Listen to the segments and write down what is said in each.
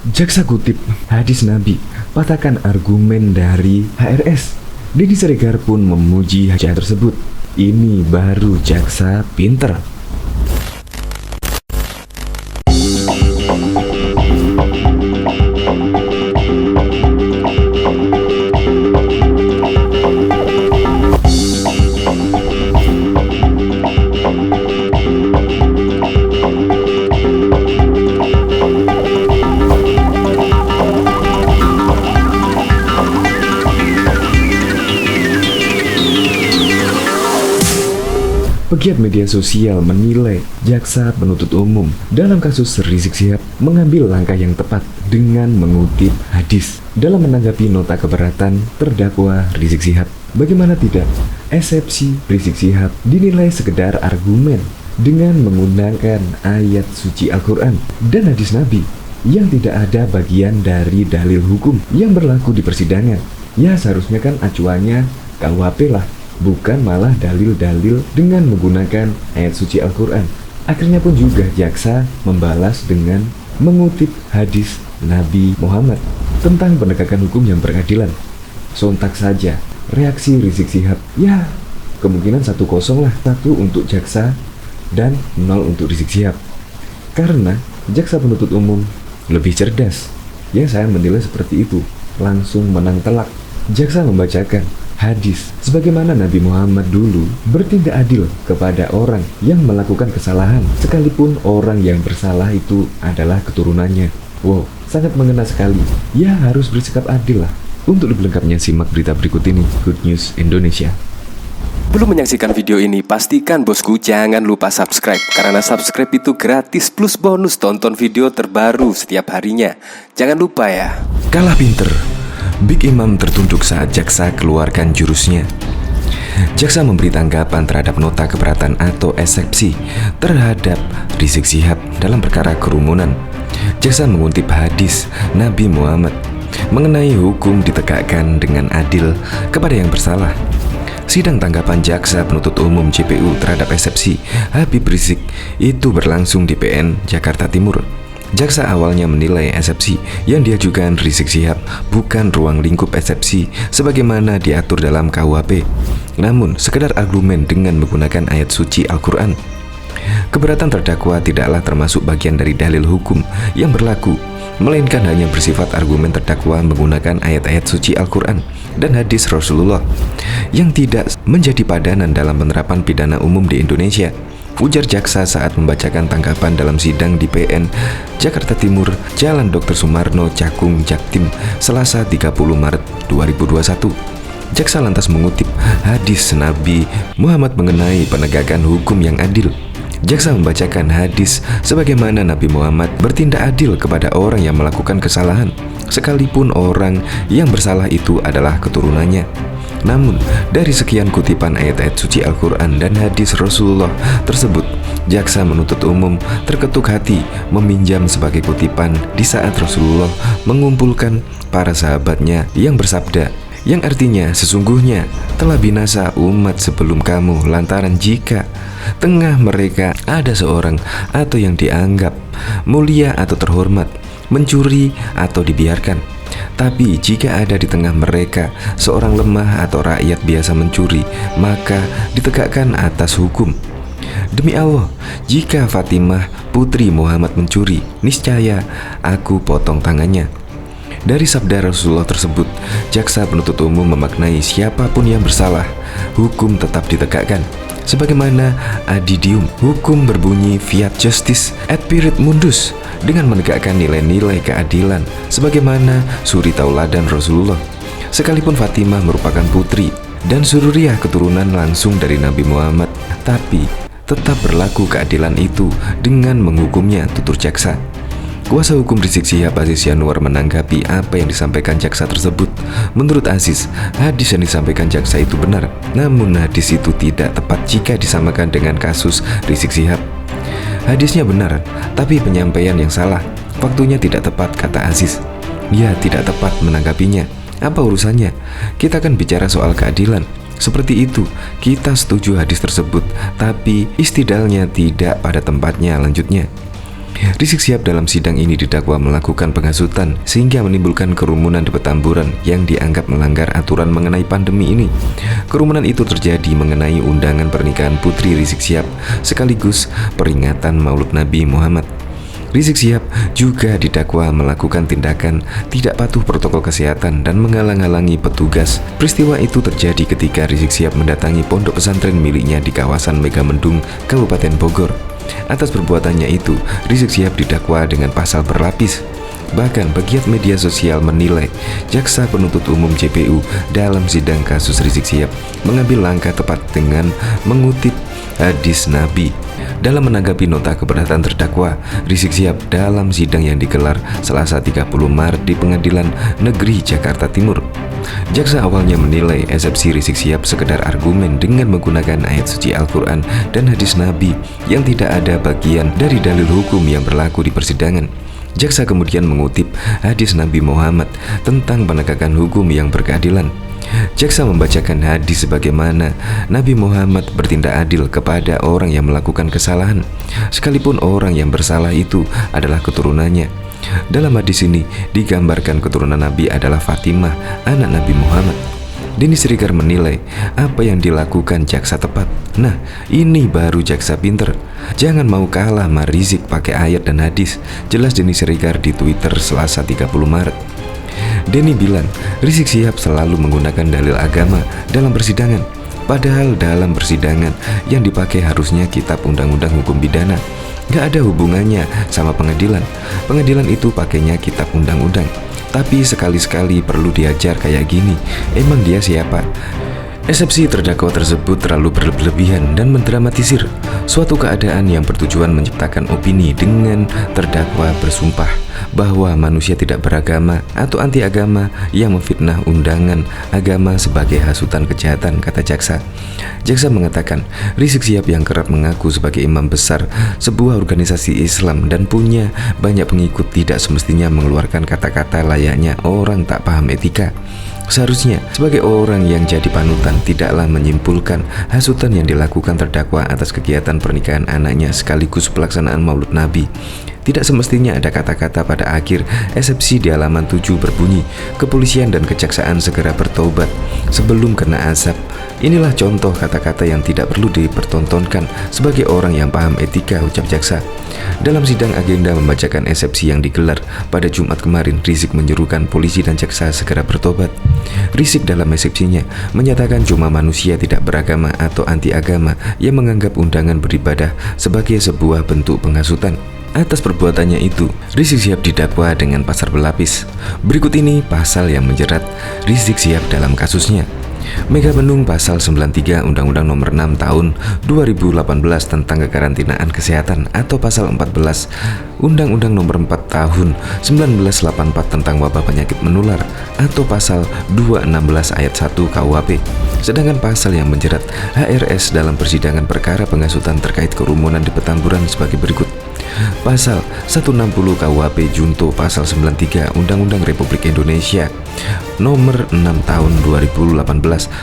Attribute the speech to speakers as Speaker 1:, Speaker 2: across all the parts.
Speaker 1: Jaksa kutip hadis Nabi, patahkan argumen dari HRS. Deddy Siregar pun memuji jaksa tersebut. Ini baru jaksa pinter. Pegiat media sosial menilai jaksa penuntut umum dalam kasus Rizik Syihab mengambil langkah yang tepat dengan mengutip hadis dalam menanggapi nota keberatan terdakwa Rizik Syihab. Bagaimana tidak, eksepsi Rizik Syihab dinilai sekedar argumen dengan menggunakan ayat suci Al-Quran dan hadis Nabi yang tidak ada bagian dari dalil hukum yang berlaku di persidangan. Ya seharusnya kan acuannya KUHP lah, bukan malah dalil-dalil dengan menggunakan ayat suci Al-Quran. Akhirnya pun juga jaksa membalas dengan mengutip hadis Nabi Muhammad tentang penegakan hukum yang berkeadilan. Sontak saja reaksi Rizik Syihab, ya kemungkinan 1-0 lah, 1 untuk jaksa dan 0 untuk Rizik Syihab. Karena jaksa penuntut umum lebih cerdas. Ya saya menilai seperti itu, langsung menang telak. Jaksa membacakan hadis sebagaimana Nabi Muhammad dulu bertindak adil kepada orang yang melakukan kesalahan, sekalipun orang yang bersalah itu adalah keturunannya. Wow, sangat mengena sekali. Ya harus bersikap adil lah. Untuk lebih lengkapnya simak berita berikut ini. Good News Indonesia.
Speaker 2: Belum menyaksikan video ini, pastikan bosku jangan lupa subscribe, karena subscribe itu gratis plus bonus tonton video terbaru setiap harinya. Jangan lupa ya.
Speaker 1: Kalah pinter, Big Imam tertunduk saat jaksa keluarkan jurusnya. Jaksa memberi tanggapan terhadap nota keberatan atau eksepsi terhadap Rizik Syihab dalam perkara kerumunan. Jaksa mengutip hadis Nabi Muhammad mengenai hukum ditegakkan dengan adil kepada yang bersalah. Sidang tanggapan jaksa penuntut umum JPU terhadap eksepsi Habib Rizik itu berlangsung di PN Jakarta Timur. Jaksa awalnya menilai eksepsi yang diajukan Rizik Syihab bukan ruang lingkup eksepsi sebagaimana diatur dalam KUHP, namun sekedar argumen dengan menggunakan ayat suci Al-Quran. Keberatan terdakwa tidaklah termasuk bagian dari dalil hukum yang berlaku, melainkan hanya bersifat argumen terdakwa menggunakan ayat-ayat suci Al-Quran dan hadis Rasulullah yang tidak menjadi padanan dalam penerapan pidana umum di Indonesia, ujar jaksa saat membacakan tanggapan dalam sidang di PN Jakarta Timur, Jalan Dr. Sumarno, Cakung, Jaktim, Selasa 30 Maret 2021. Jaksa lantas mengutip hadis Nabi Muhammad mengenai penegakan hukum yang adil. Jaksa membacakan hadis sebagaimana Nabi Muhammad bertindak adil kepada orang yang melakukan kesalahan, sekalipun orang yang bersalah itu adalah keturunannya. Namun, dari sekian kutipan ayat-ayat suci Al-Quran dan hadis Rasulullah tersebut, jaksa menuntut umum terketuk hati meminjam sebagai kutipan di saat Rasulullah mengumpulkan para sahabatnya yang bersabda, yang artinya sesungguhnya telah binasa umat sebelum kamu lantaran jika tengah mereka ada seorang atau yang dianggap mulia atau terhormat mencuri atau dibiarkan. Tapi jika ada di tengah mereka seorang lemah atau rakyat biasa mencuri, maka ditegakkan atas hukum. Demi Allah, jika Fatimah putri Muhammad mencuri, niscaya aku potong tangannya. Dari sabda Rasulullah tersebut, jaksa penuntut umum memaknai siapapun yang bersalah, hukum tetap ditegakkan. Sebagaimana adidium, hukum berbunyi fiat justice et spirit mundus, dengan menegakkan nilai-nilai keadilan sebagaimana suri tauladan Rasulullah. Sekalipun Fatimah merupakan putri dan sururiyah keturunan langsung dari Nabi Muhammad, tapi tetap berlaku keadilan itu dengan menghukumnya, tutur jaksa. Kuasa hukum Rizik Syihab Aziz Yanuar menanggapi apa yang disampaikan jaksa tersebut. Menurut Aziz, hadis yang disampaikan jaksa itu benar, namun hadis itu tidak tepat jika disamakan dengan kasus Rizik Syihab. Hadisnya benar, tapi penyampaian yang salah. Waktunya tidak tepat, kata Aziz. Dia tidak tepat menanggapinya. Apa urusannya? Kita kan bicara soal keadilan. Seperti itu, kita setuju hadis tersebut, tapi istidlalnya tidak pada tempatnya, lanjutnya. Rizik Syihab dalam sidang ini didakwa melakukan penghasutan sehingga menimbulkan kerumunan di Petamburan yang dianggap melanggar aturan mengenai pandemi ini. Kerumunan itu terjadi mengenai undangan pernikahan putri Rizik Syihab sekaligus peringatan Maulid Nabi Muhammad. Rizik Syihab juga didakwa melakukan tindakan tidak patuh protokol kesehatan dan menghalang-halangi petugas. Peristiwa itu terjadi ketika Rizik Syihab mendatangi pondok pesantren miliknya di kawasan Megamendung, Kabupaten Bogor. Atas perbuatannya itu, Rizik Syihab didakwa dengan pasal berlapis. Bahkan pegiat media sosial menilai jaksa penuntut umum JPU dalam sidang kasus Rizik Syihab mengambil langkah tepat dengan mengutip hadis Nabi. Dalam menanggapi nota keberatan terdakwa, Rizik Syihab dalam sidang yang digelar Selasa 30 Maret di Pengadilan Negeri Jakarta Timur. Jaksa awalnya menilai eksepsi Rizik Syihab sekedar argumen dengan menggunakan ayat suci Al-Quran dan hadis Nabi yang tidak ada bagian dari dalil hukum yang berlaku di persidangan. Jaksa kemudian mengutip hadis Nabi Muhammad tentang penegakan hukum yang berkeadilan. Jaksa membacakan hadis sebagaimana Nabi Muhammad bertindak adil kepada orang yang melakukan kesalahan, sekalipun orang yang bersalah itu adalah keturunannya. Dalam hadis ini digambarkan keturunan Nabi adalah Fatimah, anak Nabi Muhammad. Denny Srigar menilai apa yang dilakukan jaksa tepat. Nah, ini baru jaksa pinter. Jangan mau kalah sama Rizik pakai ayat dan hadis, jelas Denny Srigar di Twitter Selasa 30 Maret. Denny bilang, Rizik Syihab selalu menggunakan dalil agama dalam persidangan. Padahal dalam persidangan yang dipakai harusnya kitab undang-undang hukum pidana. Gak ada hubungannya sama pengadilan. Pengadilan itu pakainya kitab undang-undang. Tapi sekali-sekali perlu diajar kayak gini. Emang dia siapa? Eksepsi terdakwa tersebut terlalu berlebihan dan mendramatisir suatu keadaan yang bertujuan menciptakan opini dengan terdakwa bersumpah bahwa manusia tidak beragama atau anti agama yang memfitnah undangan agama sebagai hasutan kejahatan, kata jaksa. Jaksa mengatakan Rizik Syihab yang kerap mengaku sebagai imam besar sebuah organisasi Islam dan punya banyak pengikut tidak semestinya mengeluarkan kata-kata layaknya orang tak paham etika. Seharusnya sebagai orang yang jadi panutan tidaklah menyimpulkan hasutan yang dilakukan terdakwa atas kegiatan pernikahan anaknya sekaligus pelaksanaan Maulid Nabi. Tidak semestinya ada kata-kata pada akhir eksepsi di halaman 7 berbunyi kepolisian dan kejaksaan segera bertobat sebelum kena azab. Inilah contoh kata-kata yang tidak perlu dipertontonkan sebagai orang yang paham etika, ucap jaksa. Dalam sidang agenda membacakan eksepsi yang digelar pada Jumat kemarin, Rizik menyerukan polisi dan jaksa segera bertobat. Rizik dalam eksepsinya menyatakan cuma manusia tidak beragama atau anti agama yang menganggap undangan beribadah sebagai sebuah bentuk penghasutan. Atas perbuatannya itu, Rizik Syihab didakwa dengan pasal berlapis. Berikut ini pasal yang menjerat Rizik Syihab dalam kasusnya. Megamendung pasal 93 Undang-Undang Nomor 6 Tahun 2018 tentang kekarantinaan kesehatan atau pasal 14 Undang-Undang Nomor 4 Tahun 1984 tentang wabah penyakit menular atau pasal 216 ayat 1 KUHP. Sedangkan pasal yang menjerat HRS dalam persidangan perkara penghasutan terkait kerumunan di Petamburan sebagai berikut. Pasal 160 KUHP Junto Pasal 93 Undang-Undang Republik Indonesia Nomor 6 Tahun 2018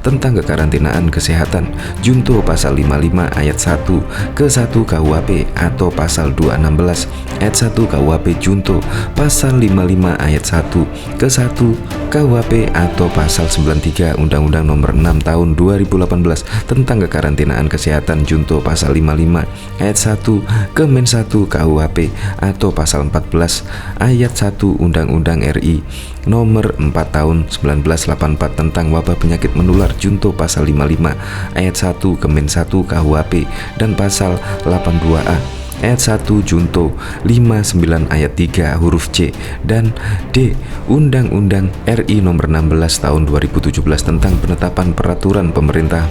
Speaker 1: tentang kekarantinaan kesehatan Junto Pasal 55 ayat 1 ke 1 KUHP atau Pasal 216 ayat 1 KUHP Junto Pasal 55 ayat 1 ke 1 KUHP atau Pasal 93 Undang-Undang Nomor 6 Tahun 2018 tentang kekarantinaan kesehatan Junto Pasal 55 ayat 1 ke Men 1 KUHP atau Pasal 14 ayat 1 Undang-Undang RI Nomor 4 Tahun 1984 tentang wabah penyakit menular Junto Pasal 55 ayat 1 Kemen 1 KUHP dan Pasal 82A ayat 1 Junto 59 ayat 3 huruf C dan D Undang-Undang RI Nomor 16 Tahun 2017 tentang penetapan peraturan pemerintah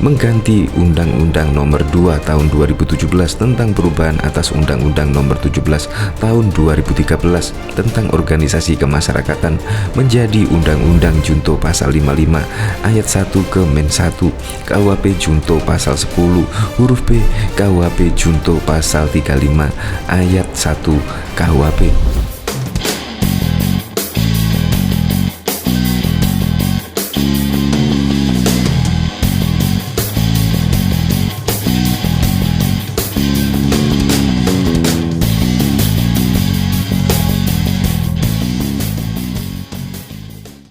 Speaker 1: mengganti Undang-Undang Nomor 2 Tahun 2017 tentang perubahan atas Undang-Undang Nomor 17 Tahun 2013 tentang organisasi kemasyarakatan menjadi Undang-Undang Junto Pasal 55 ayat 1 ke Men 1 KUHP Junto Pasal 10 huruf B KUHP Junto Pasal 35 ayat 1 KUHP.